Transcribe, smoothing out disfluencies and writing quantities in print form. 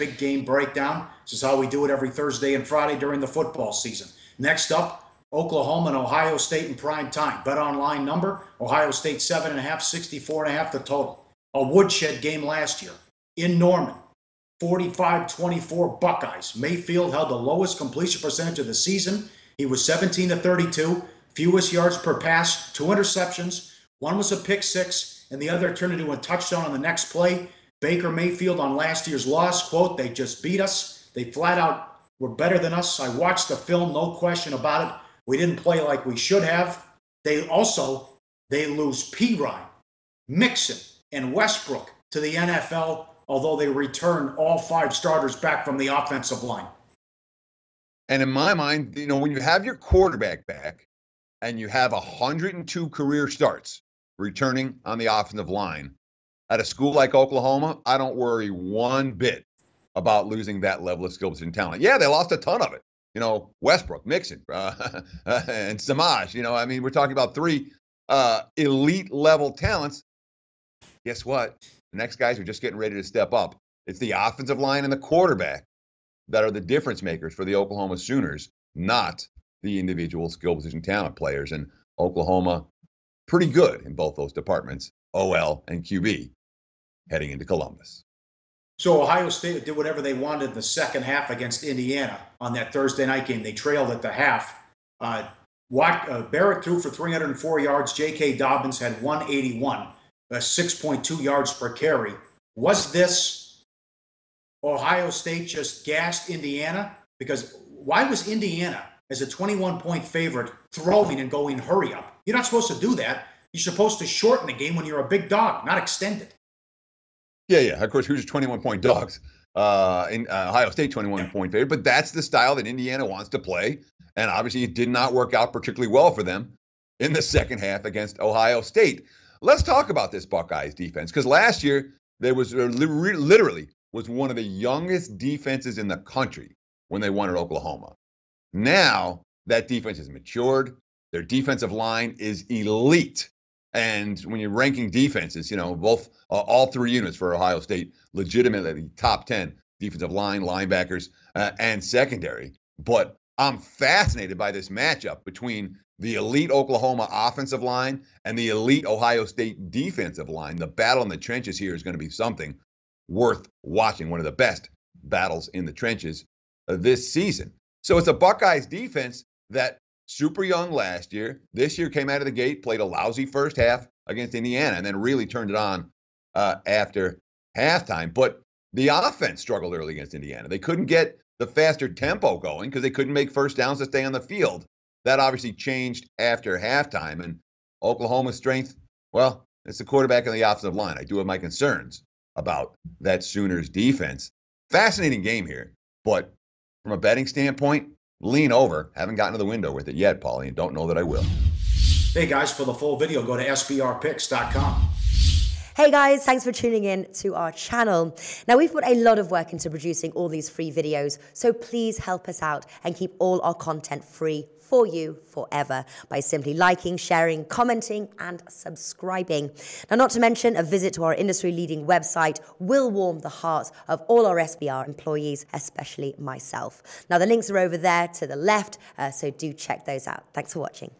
big game breakdown. This is how we do it every Thursday and Friday during the football season. Next up, Oklahoma and Ohio State in prime time. Bet online number, Ohio State 7.5, 64.5 the total. A woodshed game last year in Norman. 45-24 Buckeyes. Mayfield held the lowest completion percentage of the season. He was 17-32, fewest yards per pass, 2 interceptions. One was a pick six, and the other turned into a touchdown on the next play. Baker Mayfield on last year's loss, quote, "They just beat us. They flat out were better than us. I watched the film, no question about it. We didn't play like we should have." They lose Pirine, Mixon, and Westbrook to the NFL, although they return all 5 starters back from the offensive line. And in my mind, when you have your quarterback back and you have 102 career starts returning on the offensive line at a school like Oklahoma, I don't worry one bit about losing that level of skills and talent. Yeah, they lost a ton of it. Westbrook, Mixon, and Samaj. We're talking about 3 elite level talents. Guess what? The next guys are just getting ready to step up. It's the offensive line and the quarterback that are the difference makers for the Oklahoma Sooners, not the individual skill position talent players. And Oklahoma, pretty good in both those departments, OL and QB, heading into Columbus. So Ohio State did whatever they wanted in the second half against Indiana on that Thursday night game. They trailed at the half. Barrett threw for 304 yards. J.K. Dobbins had 181, 6.2 yards per carry. Was this Ohio State just gassed Indiana? Because why was Indiana, as a 21-point favorite, throwing and going hurry up? You're not supposed to do that. You're supposed to shorten the game when you're a big dog, not extend it. Yeah. Of course, who's 21-point dogs? In Ohio State, 21-point favorite. But that's the style that Indiana wants to play. And obviously, it did not work out particularly well for them in the second half against Ohio State. Let's talk about this Buckeyes defense, because last year there was literally was one of the youngest defenses in the country when they won at Oklahoma. Now that defense has matured. Their defensive line is elite. And when you're ranking defenses, both all 3 units for Ohio State, legitimately top 10 defensive line, linebackers, and secondary. But I'm fascinated by this matchup between the elite Oklahoma offensive line and the elite Ohio State defensive line. The battle in the trenches here is going to be something worth watching, one of the best battles in the trenches this season. So it's a Buckeyes defense that super young last year. This year came out of the gate, played a lousy first half against Indiana, and then really turned it on after halftime. But the offense struggled early against Indiana. They couldn't get the faster tempo going because they couldn't make first downs to stay on the field. That obviously changed after halftime. And Oklahoma's strength, well, it's the quarterback and the offensive line. I do have my concerns about that Sooners defense. Fascinating game here, but from a betting standpoint, lean over. Haven't gotten to the window with it yet, Pauly, and don't know that I will. Hey, guys, for the full video, go to sbrpicks.com. Hey guys, thanks for tuning in to our channel. Now, we've put a lot of work into producing all these free videos, so please help us out and keep all our content free for you forever by simply liking, sharing, commenting, and subscribing. Now, not to mention, a visit to our industry-leading website will warm the hearts of all our SBR employees, especially myself. Now, the links are over there to the left, so do check those out. Thanks for watching.